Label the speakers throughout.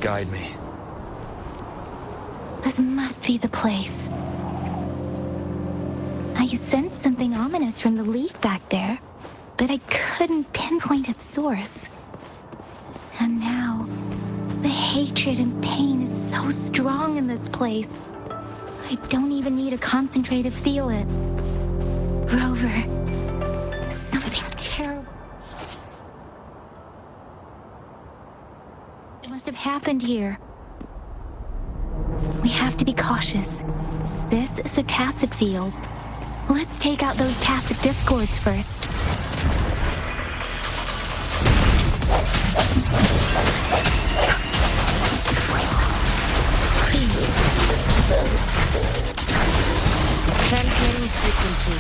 Speaker 1: guide me.
Speaker 2: This must be the place. I sensed something ominous from the leaf back there, but I couldn't pinpoint its source. And now, the hatred and pain is so strong in this place. I don't even need to concentrate to feel it. Rover, something terrible must have happened here. We have to be cautious. This is a tacit field. Let's take out those tacit discords first.
Speaker 3: Transmitting frequency.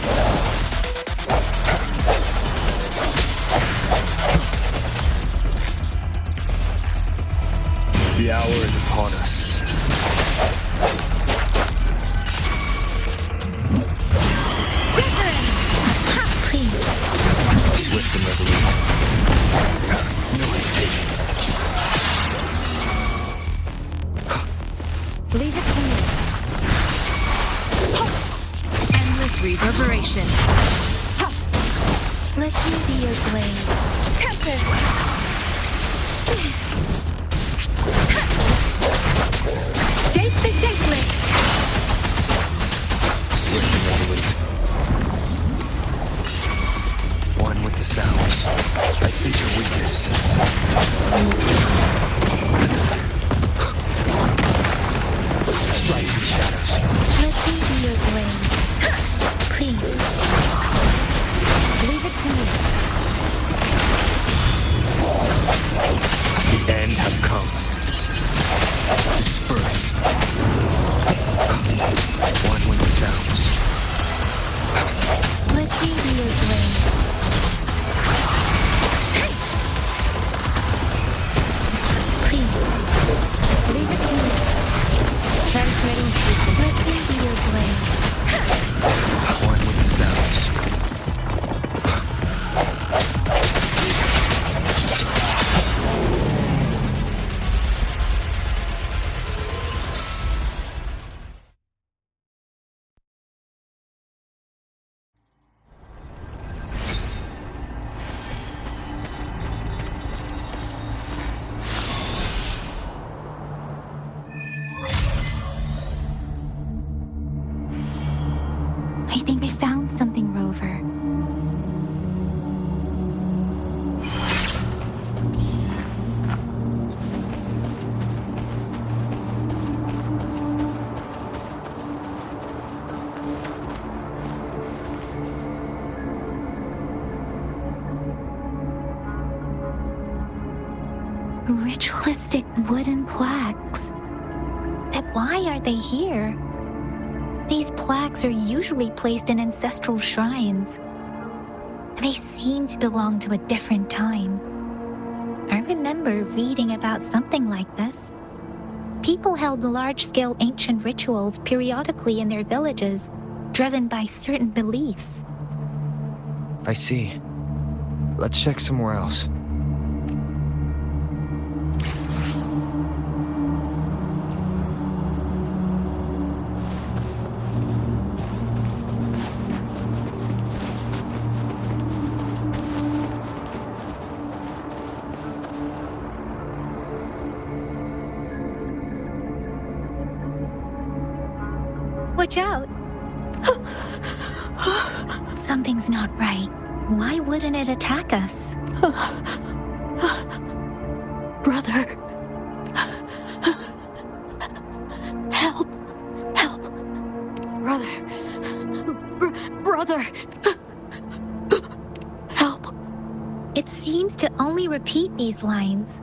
Speaker 1: The hour is upon us. Swift and resolute. No hesitation.
Speaker 3: Leave it to me. Endless reverberation.
Speaker 2: Let me be your blade.
Speaker 3: Tempest! Shape the shapeless!
Speaker 1: Swift and resolute. One with the sounds. I see your weakness. Strike the shadows.
Speaker 2: Let me be your blade. Please.
Speaker 3: Leave it to me.
Speaker 1: The end has come. Disperse. One with the sounds.
Speaker 2: Let me be your blade. Please.
Speaker 3: Leave it to me. Transmitting frequency.
Speaker 2: Let me be your blade.
Speaker 1: One with the sounds.
Speaker 2: I think I found something, Rover. Ritualistic wooden plaques. But why are they here? These plaques are usually placed in ancestral shrines. They seem to belong to a different time. I remember reading about something like this. People held large-scale ancient rituals periodically in their villages, driven by certain beliefs.
Speaker 1: I see. Let's check somewhere else.
Speaker 2: Watch out! Something's not right. Why wouldn't it attack us?
Speaker 4: Brother. Help. Help. Brother. Brother. Help.
Speaker 2: It seems to only repeat these lines.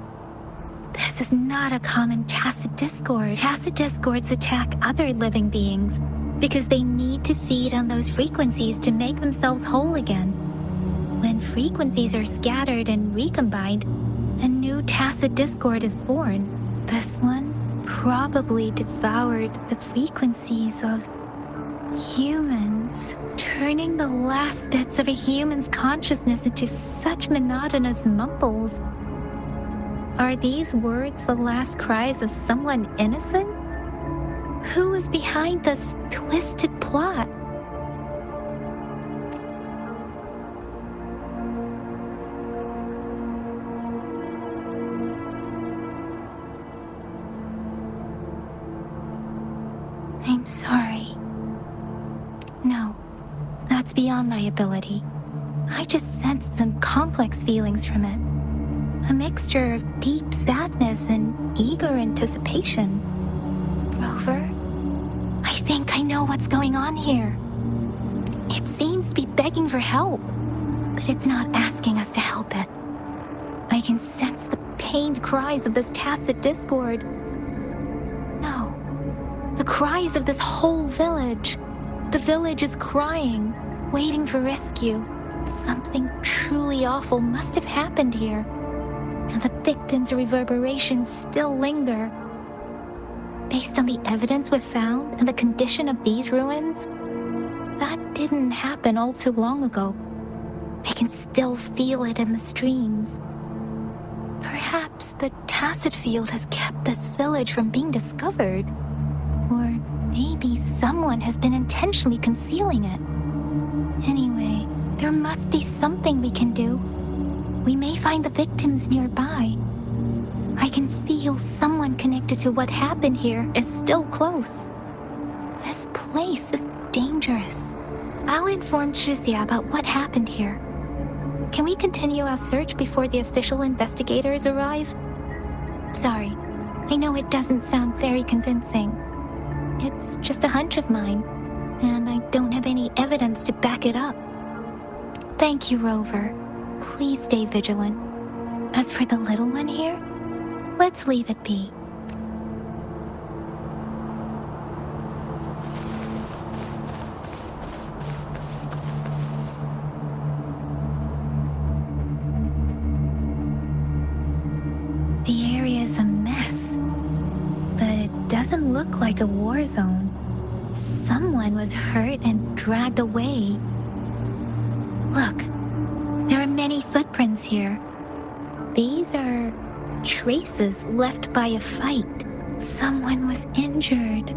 Speaker 2: This is not a common tacit discord. Tacit discords attack other living beings because they need to feed on those frequencies to make themselves whole again. When frequencies are scattered and recombined, a new tacit discord is born. This one probably devoured the frequencies of humans, turning the last bits of a human's consciousness into such monotonous mumbles. Are these words the last cries of someone innocent? Who is behind this twisted plot? I'm sorry. No, that's beyond my ability. I just sensed some complex feelings from it. A mixture of deep sadness and eager anticipation. Rover, I think I know what's going on here. It seems to be begging for help, but it's not asking us to help it. I can sense the pained cries of this tacit discord. No, the cries of this whole village. The village is crying, waiting for rescue. Something truly awful must have happened here, and the victims' reverberations still linger. Based on the evidence we've found and the condition of these ruins, that didn't happen all too long ago. I can still feel it in the streams. Perhaps the tacit field has kept this village from being discovered. Or maybe someone has been intentionally concealing it. Anyway, there must be something we can do. We may find the victims nearby. I can feel someone connected to what happened here is still close. This place is dangerous. I'll inform Shusia about what happened here. Can we continue our search before the official investigators arrive? Sorry, I know it doesn't sound very convincing. It's just a hunch of mine, and I don't have any evidence to back it up. Thank you, Rover. Please stay vigilant. As for the little one here, let's leave it be. The area is a mess, but it doesn't look like a war zone. Someone was hurt and dragged away. Look, there are many footprints here. These are traces left by a fight. Someone was injured.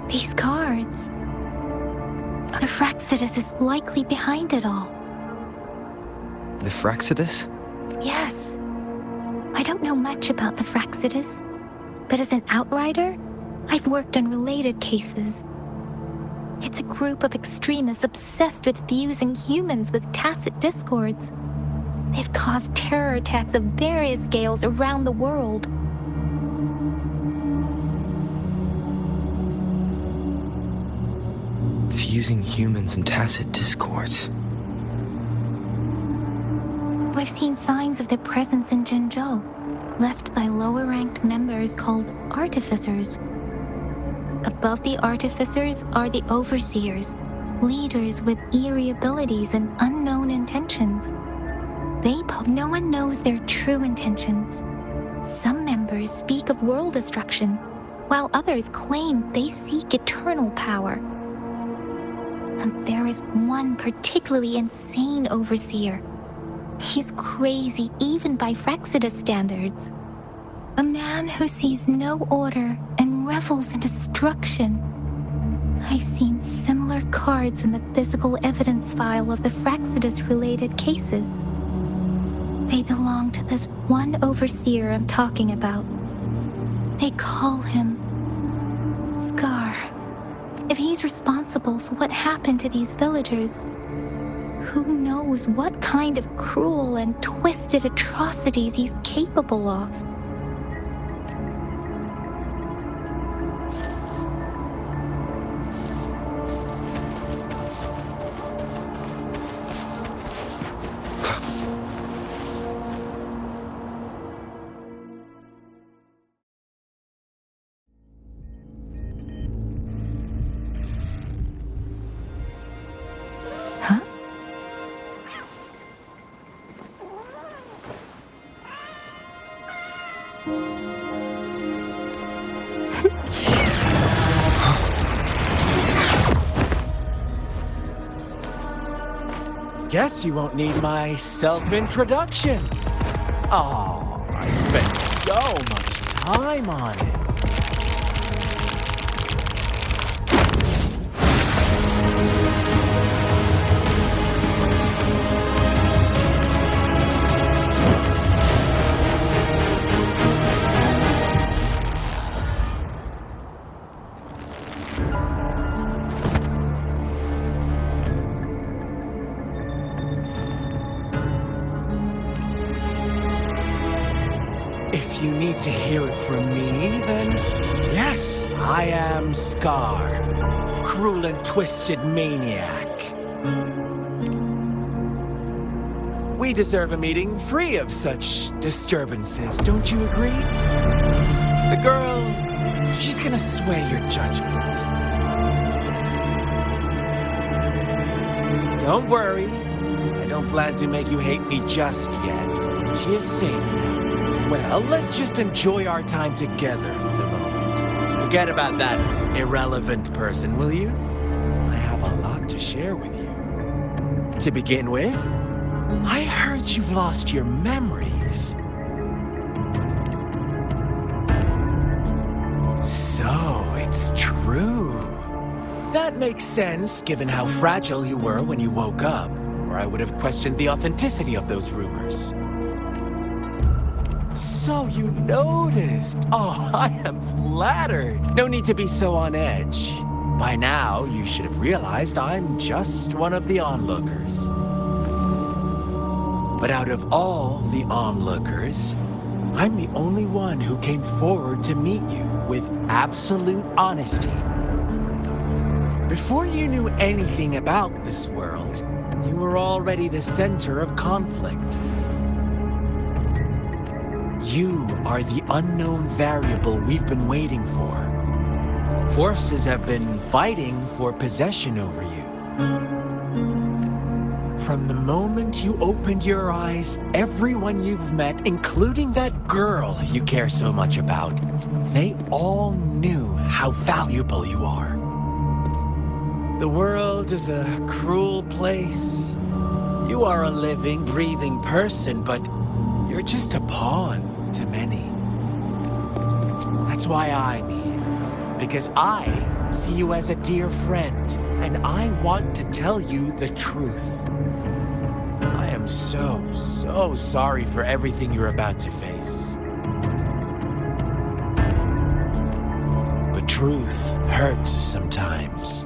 Speaker 2: These cards. The Fraxidus is likely behind it all.
Speaker 1: The Fraxidus?
Speaker 2: Yes. I don't know much about the Fraxidus, but as an outrider, I've worked on related cases. It's a group of extremists obsessed with fusing humans with tacit discords. They've caused terror attacks of various scales around the world.
Speaker 1: Fusing humans and tacit discords.
Speaker 2: We've seen signs of their presence in Jinzhou, left by lower-ranked members called artificers. Above the artificers are the overseers, leaders with eerie abilities and unknown intentions. No one knows their true intentions. Some members speak of world destruction, while others claim they seek eternal power. And there is one particularly insane overseer. He's crazy even by Fraxidus standards. A man who sees no order and revels in destruction. I've seen similar cards in the physical evidence file of the Fraxidus-related cases. They belong to this one overseer I'm talking about. They call him Scar. If he's responsible for what happened to these villagers, who knows what kind of cruel and twisted atrocities he's capable of? Huh?
Speaker 5: Guess you won't need my self-introduction. Oh, I spent so much time on it. If you need to hear it from me, then yes, I am Scar, cruel and twisted maniac. We deserve a meeting free of such disturbances, don't you agree? The girl, she's gonna sway your judgment. Don't worry, I don't plan to make you hate me just yet. She is safe now. Well, let's just enjoy our time together for the moment. Forget about that irrelevant person, will you? I have a lot to share with you. To begin with, I heard you've lost your memories. So, it's true. That makes sense, given how fragile you were when you woke up, or I would have questioned the authenticity of those rumors. So you noticed. Oh, I am flattered. No need to be so on edge. By now, you should have realized I'm just one of the onlookers. But out of all the onlookers, I'm the only one who came forward to meet you with absolute honesty. Before you knew anything about this world, you were already the center of conflict. You are the unknown variable we've been waiting for. Forces have been fighting for possession over you. From the moment you opened your eyes, everyone you've met, including that girl you care so much about, they all knew how valuable you are. The world is a cruel place. You are a living, breathing person, but you're just a pawn to many. That's why I'm here. Because I see you as a dear friend, and I want to tell you the truth. I am so sorry for everything you're about to face. But truth hurts sometimes.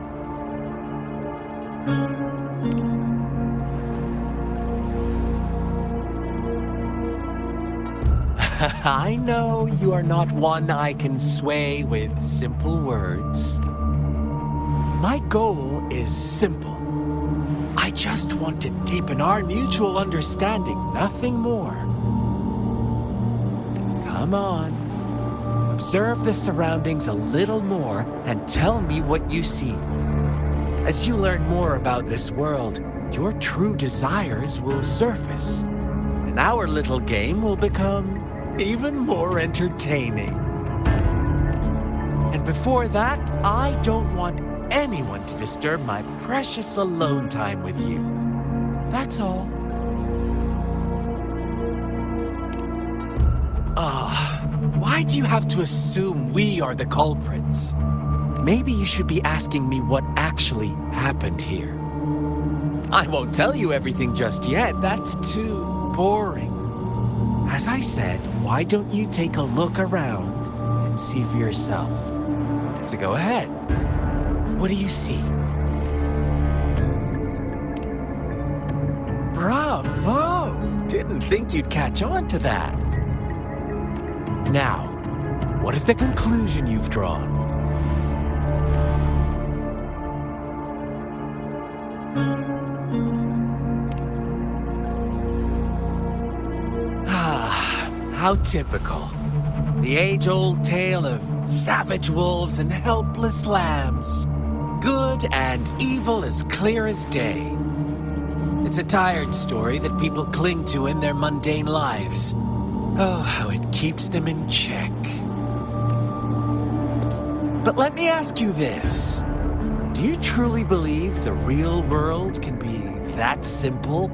Speaker 5: I know you are not one I can sway with simple words. My goal is simple. I just want to deepen our mutual understanding, nothing more. Come on. Observe the surroundings a little more and tell me what you see. As you learn more about this world, your true desires will surface, and our little game will become even more entertaining. And before that, I don't want anyone to disturb my precious alone time with you. That's all. Why do you have to assume we are the culprits? Maybe you should be asking me what actually happened here. I won't tell you everything just yet. That's too boring. As I said, why don't you take a look around and see for yourself? So go ahead. What do you see? Bravo! Didn't think you'd catch on to that. Now, what is the conclusion you've drawn? How typical. The age-old tale of savage wolves and helpless lambs. Good and evil as clear as day. It's a tired story that people cling to in their mundane lives. Oh, how it keeps them in check. But let me ask you this. Do you truly believe the real world can be that simple?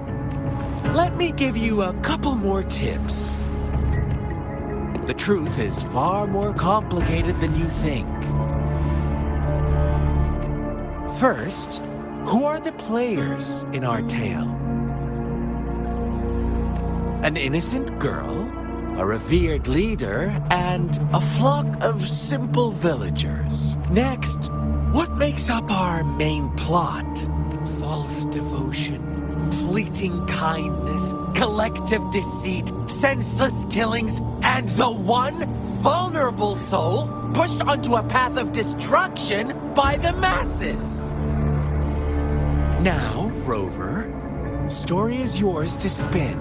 Speaker 5: Let me give you a couple more tips. The truth is far more complicated than you think. First, who are the players in our tale? An innocent girl, a revered leader, and a flock of simple villagers. Next, what makes up our main plot? False devotion, fleeting kindness, collective deceit, senseless killings, and the one vulnerable soul pushed onto a path of destruction by the masses. Now, Rover, the story is yours to spin.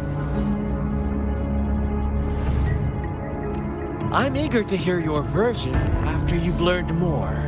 Speaker 5: I'm eager to hear your version after you've learned more.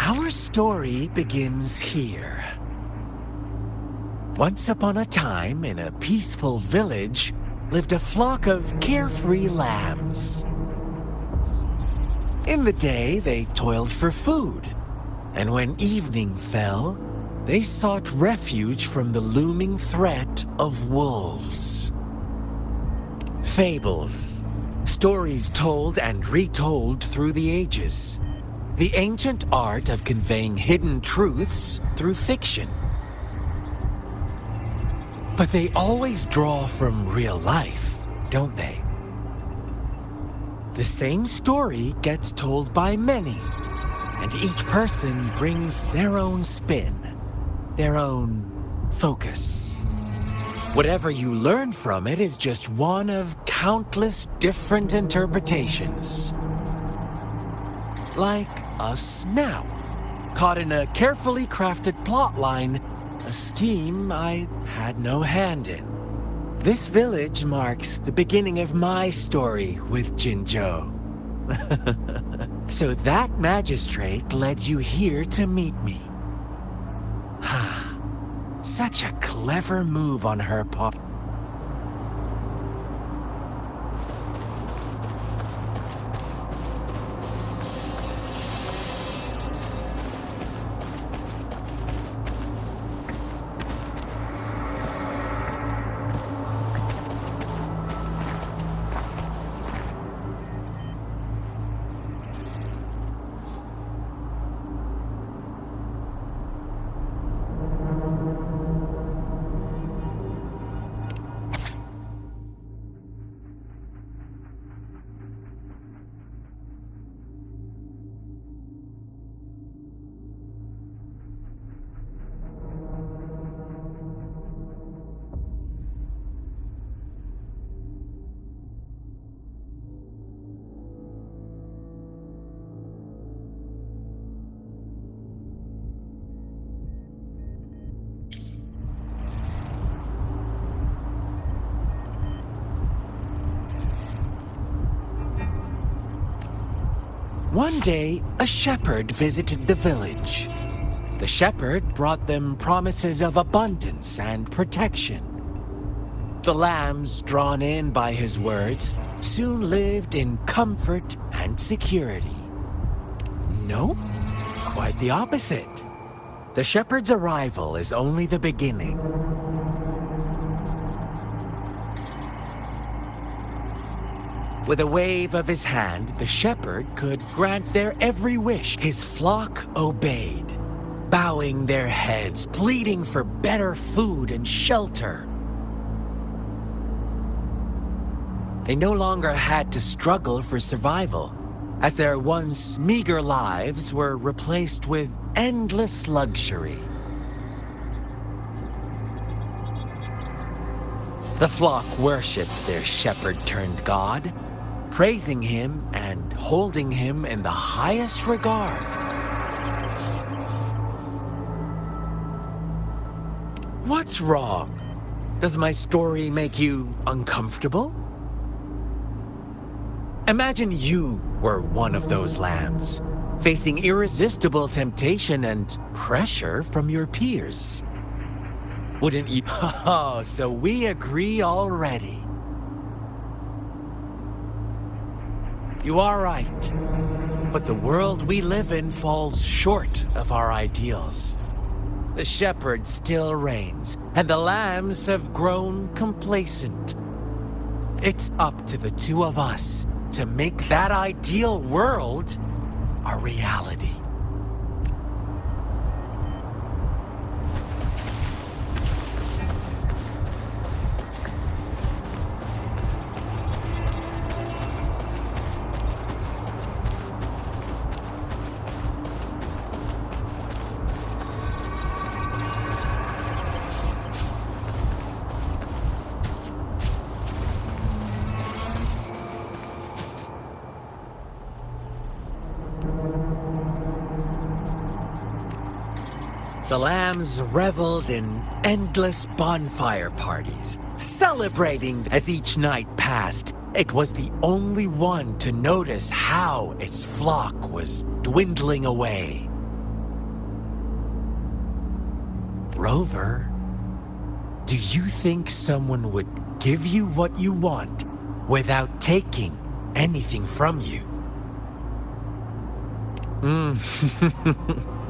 Speaker 5: Our story begins here. Once upon a time, in a peaceful village, lived a flock of carefree lambs. In the day, they toiled for food, and when evening fell, they sought refuge from the looming threat of wolves. Fables, stories told and retold through the ages. The ancient art of conveying hidden truths through fiction. But they always draw from real life, don't they? The same story gets told by many, and each person brings their own spin, their own focus. Whatever you learn from it is just one of countless different interpretations. Like us now, caught in a carefully crafted plotline, a scheme I had no hand in. This village marks the beginning of my story with Jinzhou. So that magistrate led you here to meet me. Such a clever move on her part. One day, a shepherd visited the village. The shepherd brought them promises of abundance and protection. The lambs, drawn in by his words, soon lived in comfort and security. Nope, quite the opposite. The shepherd's arrival is only the beginning. With a wave of his hand, the shepherd could grant their every wish. His flock obeyed, bowing their heads, pleading for better food and shelter. They no longer had to struggle for survival, as their once meager lives were replaced with endless luxury. The flock worshipped their shepherd-turned-god, praising him and holding him in the highest regard. What's wrong? Does my story make you uncomfortable? Imagine you were one of those lambs, facing irresistible temptation and pressure from your peers. Wouldn't you? Oh, so we agree already. You are right, but the world we live in falls short of our ideals. The shepherd still reigns, and the lambs have grown complacent. It's up to the two of us to make that ideal world a reality. The lambs reveled in endless bonfire parties, celebrating as each night passed. It was the only one to notice how its flock was dwindling away. Rover, do you think someone would give you what you want without taking anything from you?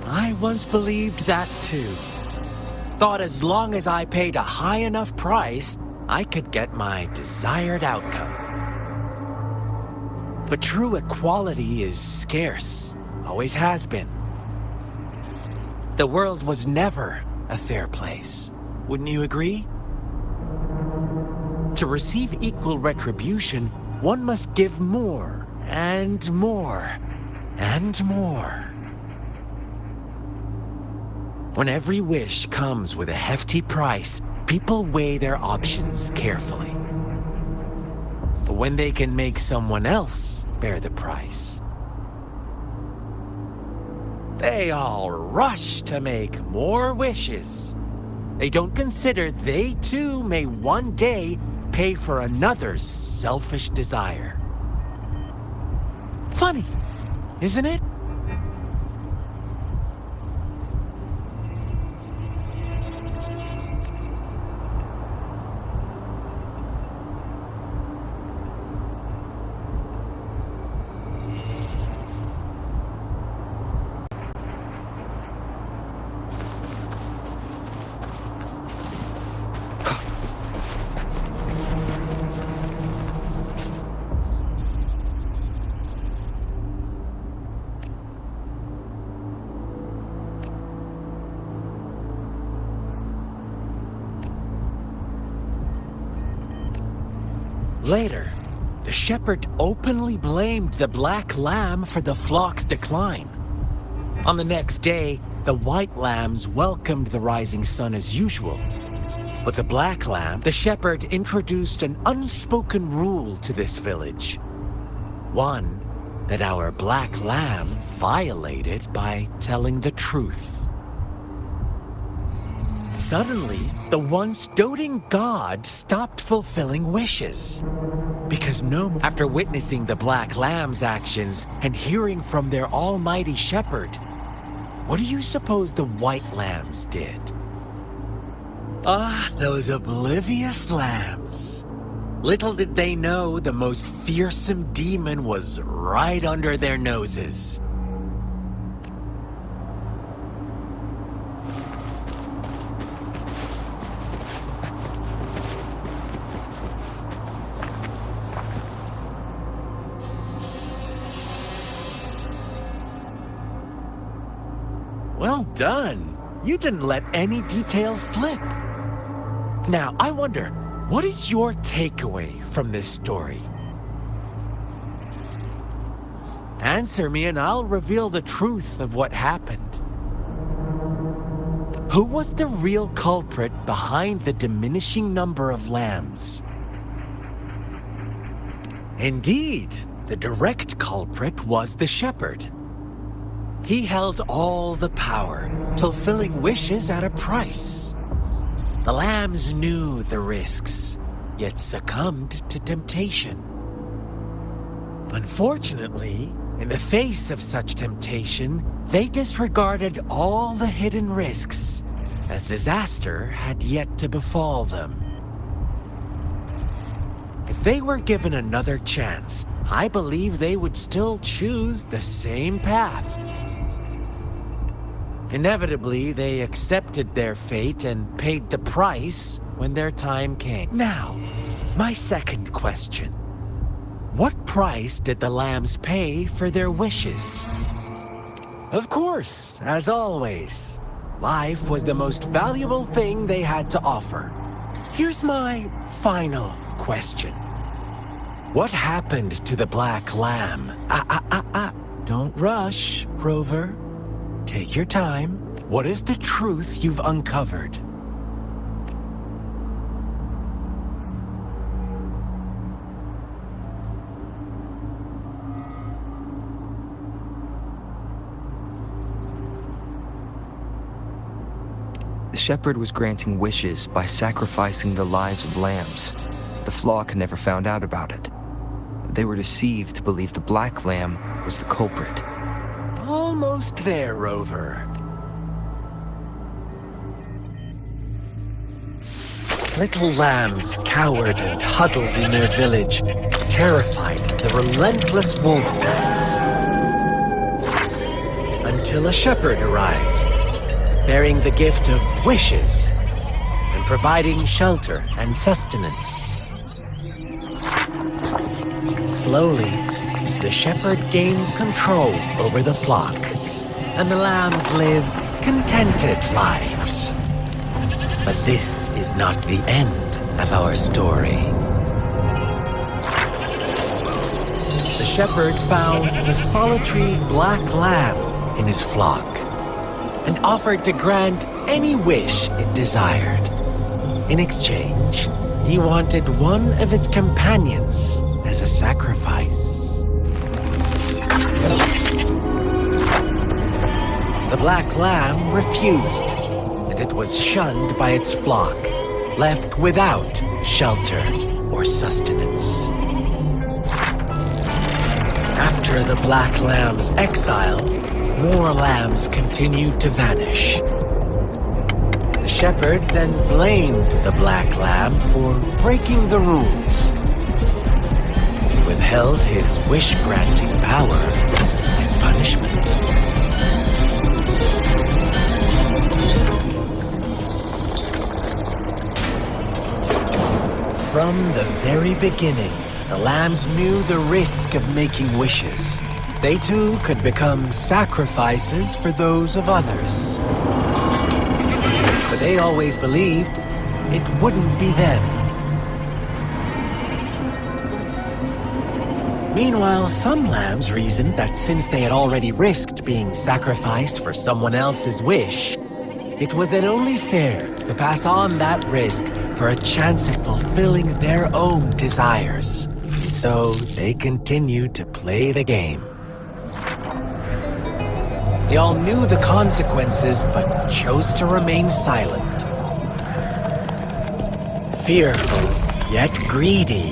Speaker 5: I once believed that too. Thought as long as I paid a high enough price, I could get my desired outcome. But true equality is scarce, always has been. The world was never a fair place, wouldn't you agree? To receive equal retribution, one must give more and more and more. When every wish comes with a hefty price, people weigh their options carefully. But when they can make someone else bear the price, they all rush to make more wishes. They don't consider they too may one day pay for another's selfish desire. Funny, isn't it? Later, the shepherd openly blamed the black lamb for the flock's decline. On the next day, the white lambs welcomed the rising sun as usual. But the black lamb, the shepherd introduced an unspoken rule to this village. One that our black lamb violated by telling the truth. Suddenly, the once doting god stopped fulfilling wishes. Because after witnessing the black lamb's actions and hearing from their almighty shepherd, what do you suppose the white lambs did? Ah, those oblivious lambs. Little did they know the most fearsome demon was right under their noses. Well done. You didn't let any details slip. Now, I wonder, what is your takeaway from this story? Answer me and I'll reveal the truth of what happened. Who was the real culprit behind the diminishing number of lambs? Indeed, the direct culprit was the shepherd. He held all the power, fulfilling wishes at a price. The lambs knew the risks, yet succumbed to temptation. Unfortunately, in the face of such temptation, they disregarded all the hidden risks, as disaster had yet to befall them. If they were given another chance, I believe they would still choose the same path. Inevitably, they accepted their fate and paid the price when their time came. Now, my second question. What price did the lambs pay for their wishes? Of course, as always, life was the most valuable thing they had to offer. Here's my final question. What happened to the black lamb? Don't rush, Rover. Take your time. What is the truth you've uncovered?
Speaker 1: The shepherd was granting wishes by sacrificing the lives of lambs. The flock never found out about it. They were deceived to believe the black lamb was the culprit.
Speaker 5: Almost there, Rover. Little lambs cowered and huddled in their village, terrified of the relentless wolf packs. Until a shepherd arrived, bearing the gift of wishes and providing shelter and sustenance. Slowly, the shepherd gained control over the flock, and the lambs lived contented lives. But this is not the end of our story. The shepherd found the solitary black lamb in his flock and offered to grant any wish it desired. In exchange, he wanted one of its companions as a sacrifice. The black lamb refused, and it was shunned by its flock, left without shelter or sustenance. After the black lamb's exile, more lambs continued to vanish. The shepherd then blamed the black lamb for breaking the rules. He withheld his wish-granting power as punishment. From the very beginning, the lambs knew the risk of making wishes. They too could become sacrifices for those of others. But they always believed it wouldn't be them. Meanwhile, some lambs reasoned that since they had already risked being sacrificed for someone else's wish, it was then only fair to pass on that risk for a chance at fulfilling their own desires. So they continued to play the game. They all knew the consequences, but chose to remain silent. Fearful, yet greedy,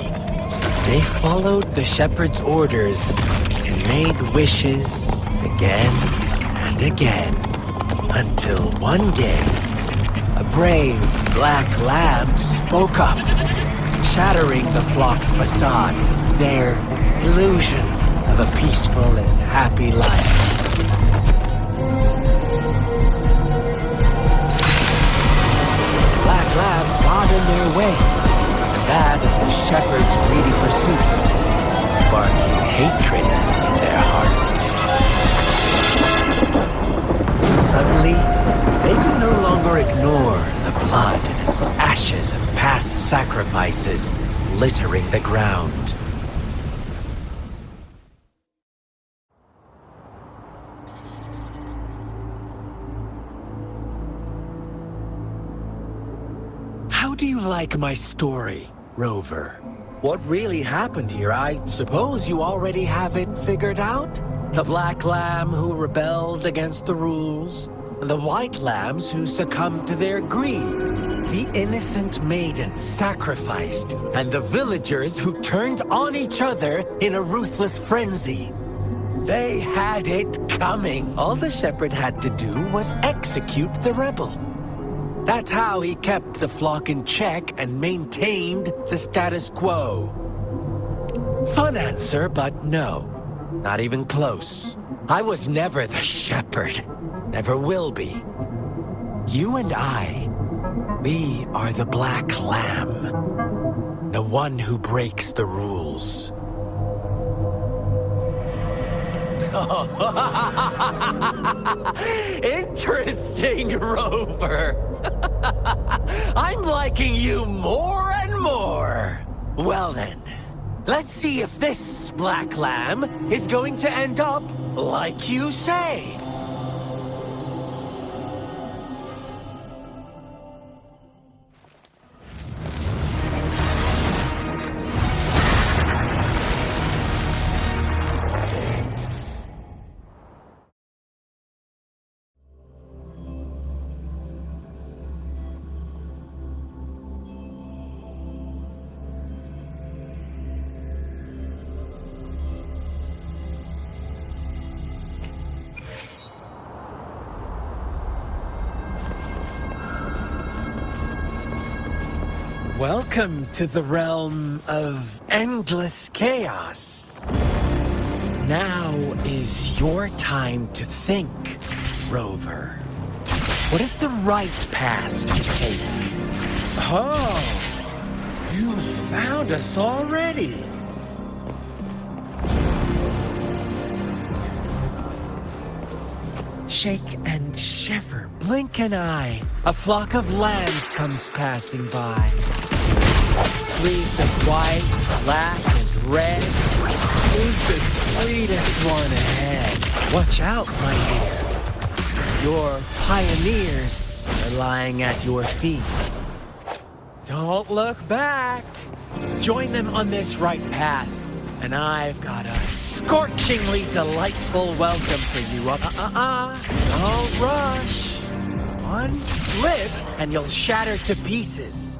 Speaker 5: they followed the shepherd's orders and made wishes again and again, until one day, a brave black lamb spoke up, shattering the flock's facade, their illusion of a peaceful and happy life. Black lamb got in their way, and that of the shepherd's greedy pursuit, sparking hatred in their hearts. Suddenly, they could no longer ignore the blood and ashes of past sacrifices littering the ground. How do you like my story, Rover? What really happened here? I suppose you already have it figured out? The black lamb who rebelled against the rules, and the white lambs who succumbed to their greed. The innocent maiden sacrificed, and the villagers who turned on each other in a ruthless frenzy. They had it coming. All the shepherd had to do was execute the rebel. That's how he kept the flock in check and maintained the status quo. Fun answer, but no. Not even close. I was never the shepherd. Never will be. You and I, we are the black lamb. The one who breaks the rules. Interesting, Rover. I'm liking you more and more. Well then. Let's see if this black lamb is going to end up like you say. Welcome to the realm of endless chaos. Now is your time to think, Rover. What is the right path to take? Oh, you found us already. Shake and shiver, blink an eye. A flock of lambs comes passing by. Fleece of white, black, and red. Who's the sweetest one ahead? Watch out, my dear. Your pioneers are lying at your feet. Don't look back. Join them on this right path, and I've got a scorchingly delightful welcome for you. Don't rush. One slip, and you'll shatter to pieces.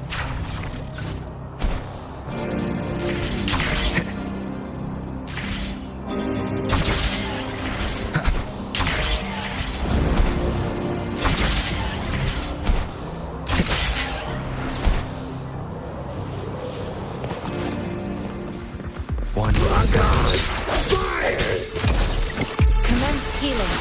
Speaker 1: One sound.
Speaker 3: Commence healing.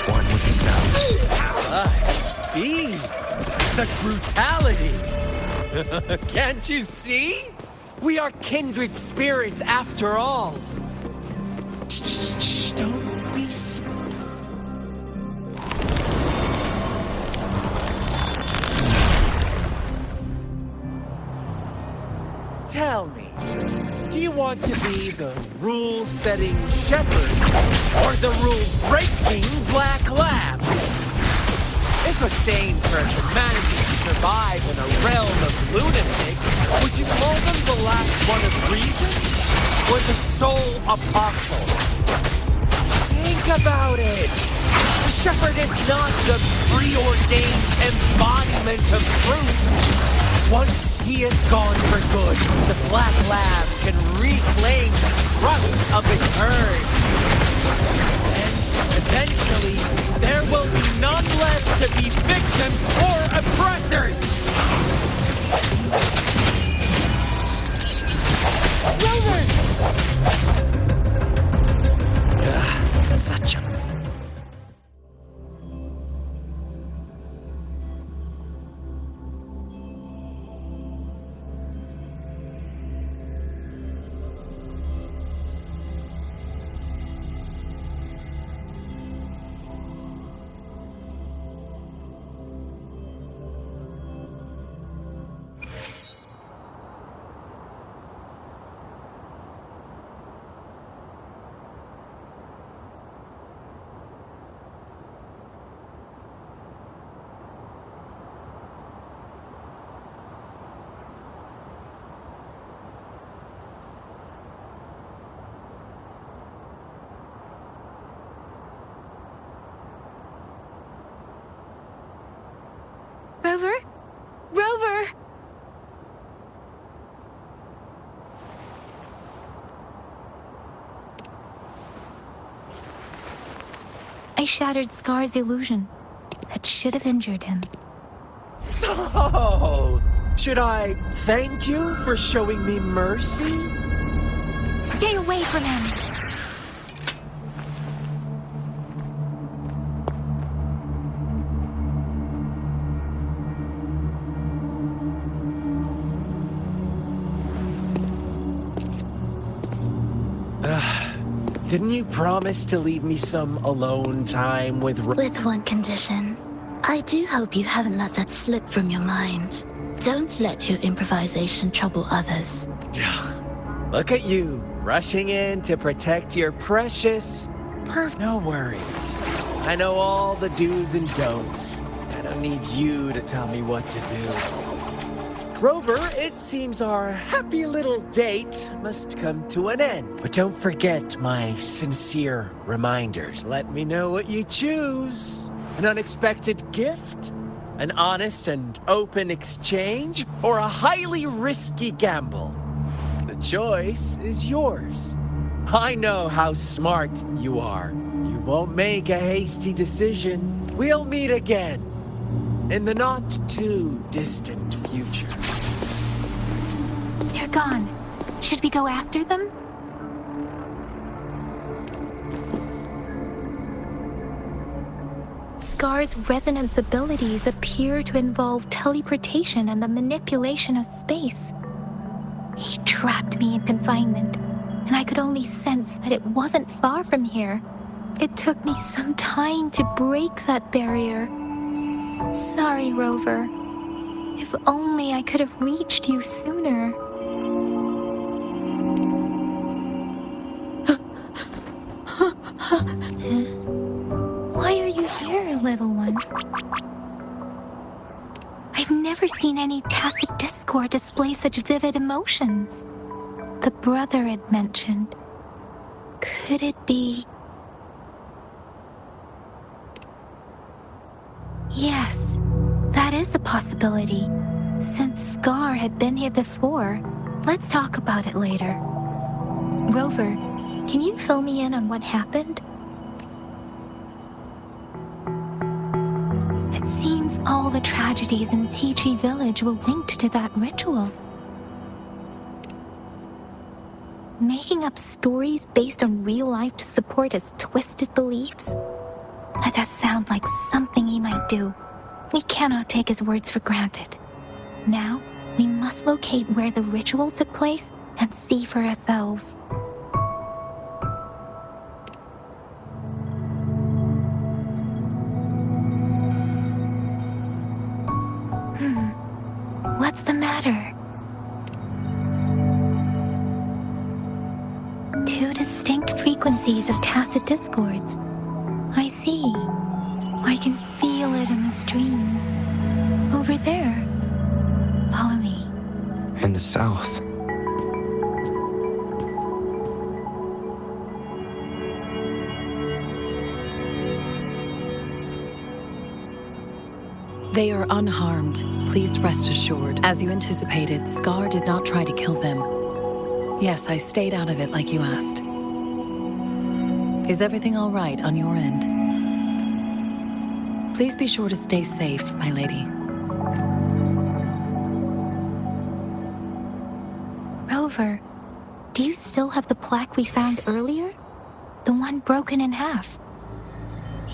Speaker 1: One with the sound.
Speaker 5: Speed! Such brutality! Can't you see? We are kindred spirits after all. Don't be so... Tell me, do you want to be the rule-setting shepherd or the rule-breaking black lamb? If a sane person manages to survive in a realm of lunatics, would you call them the last one of reason or the sole apostle? Think about it. The shepherd is not the preordained embodiment of truth. Once he is gone for good, the black lamb can reclaim the trust of its herd. And eventually, there will be none left to be victims or oppressors. Rover! Such a...
Speaker 2: I shattered Scar's illusion. That should have injured him.
Speaker 5: Oh, should I thank you for showing me mercy?
Speaker 2: Stay away from him!
Speaker 5: Didn't you promise to leave me some alone time with
Speaker 4: With one condition. I do hope you haven't let that slip from your mind. Don't let your improvisation trouble others.
Speaker 5: Look at you, rushing in to protect your precious... No worries. I know all the do's and don'ts. I don't need you to tell me what to do. Rover, it seems our happy little date must come to an end. But don't forget my sincere reminders. Let me know what you choose. An unexpected gift? An honest and open exchange? Or a highly risky gamble? The choice is yours. I know how smart you are. You won't make a hasty decision. We'll meet again in the not-too-distant future.
Speaker 2: They're gone. Should we go after them? Scar's resonance abilities appear to involve teleportation and the manipulation of space. He trapped me in confinement, and I could only sense that it wasn't far from here. It took me some time to break that barrier. Sorry, Rover. If only I could have reached you sooner. Why are you here, little one? I've never seen any tacit discord display such vivid emotions. The brother had mentioned. Could it be... Yes, that is a possibility. Since Scar had been here before, let's talk about it later. Rover, can you fill me in on what happened? It seems all the tragedies in Tea Tree Village were linked to that ritual. Making up stories based on real life to support his twisted beliefs? That does sound like something he might do. We cannot take his words for granted. Now, we must locate where the ritual took place and see for ourselves. What's the matter? Two distinct frequencies of tacit discords. I see. I can feel it in the streams. Over there. Follow me.
Speaker 1: In the south.
Speaker 3: They are unharmed. Please rest assured. As you anticipated, Scar did not try to kill them. Yes, I stayed out of it like you asked. Is everything all right on your end? Please be sure to stay safe, my lady.
Speaker 2: Rover, do you still have the plaque we found earlier? The one broken in half?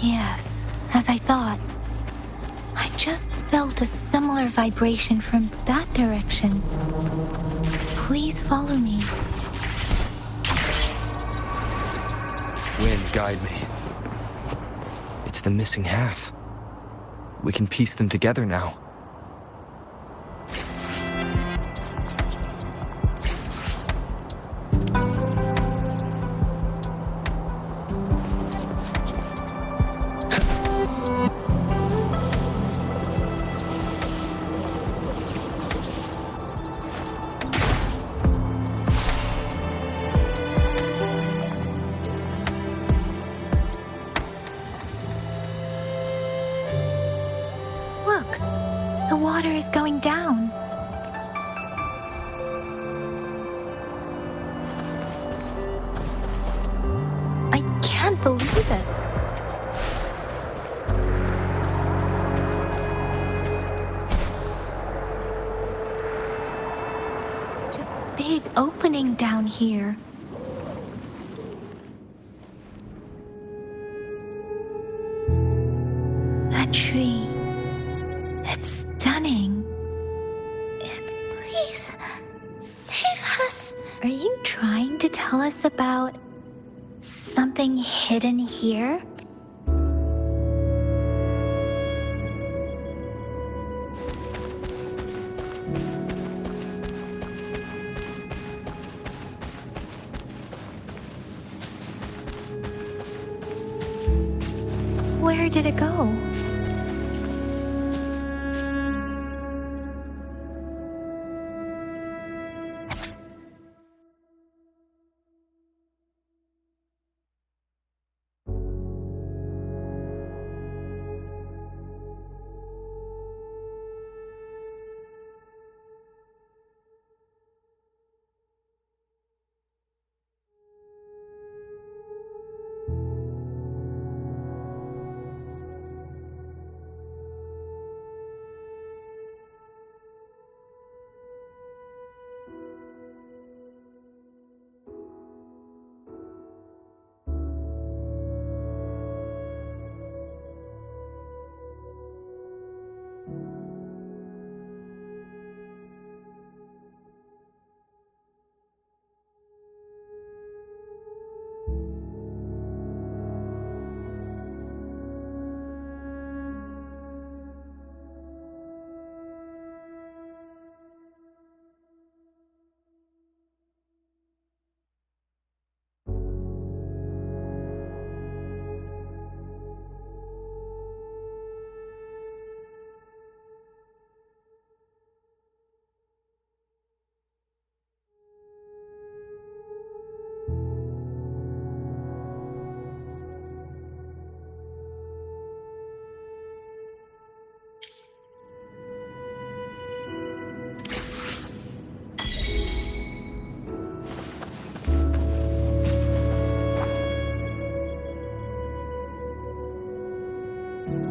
Speaker 2: Yes, as I thought. I just felt a similar vibration from that direction. Please follow me.
Speaker 1: Wind, guide me. It's the missing half. We can piece them together now.
Speaker 2: The water is going down. I can't believe it. stunning down here. That tree. It's stunning.
Speaker 4: Please, save us.
Speaker 2: Are you trying to tell us about something hidden here? Where did it go?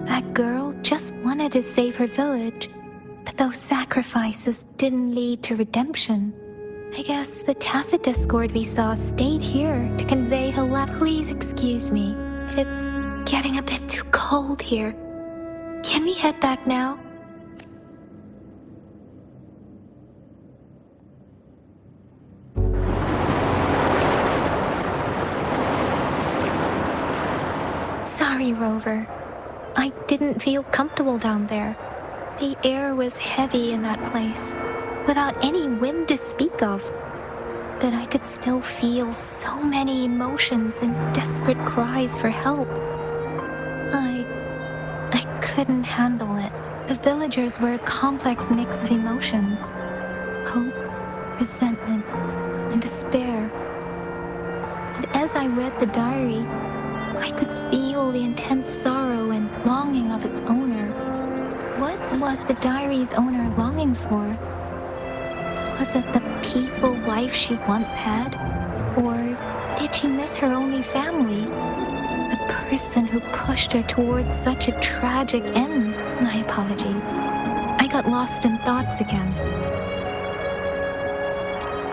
Speaker 2: That girl just wanted to save her village, but those sacrifices didn't lead to redemption. I guess the tacit discord we saw stayed here to convey her Please excuse me. It's getting a bit too cold here. Can we head back now? Sorry, Rover. I didn't feel comfortable down there. The air was heavy in that place, without any wind to speak of. But I could still feel so many emotions and desperate cries for help. I couldn't handle it. The villagers were a complex mix of emotions. Hope, resentment, and despair. And as I read the diary, I could feel the intense sorrow and longing of its owner. What was the diary's owner longing for? Was it the peaceful life she once had? Or did she miss her only family? The person who pushed her towards such a tragic end? My apologies. I got lost in thoughts again.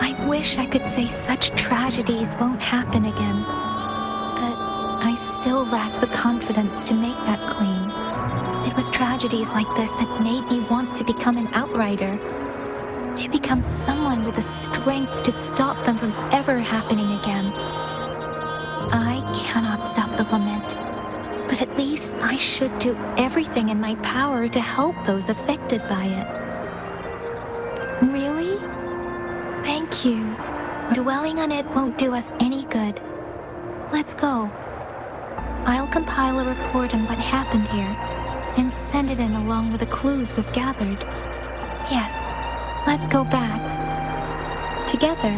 Speaker 2: I wish I could say such tragedies won't happen again. I still lack the confidence to make that claim. It was tragedies like this that made me want to become an outrider. To become someone with the strength to stop them from ever happening again. I cannot stop the lament, but at least I should do everything in my power to help those affected by it. Really? Thank you. Dwelling on it won't do us any good. Let's go. I'll compile a report on what happened here and send it in along with the clues we've gathered. Yes, let's go back. Together.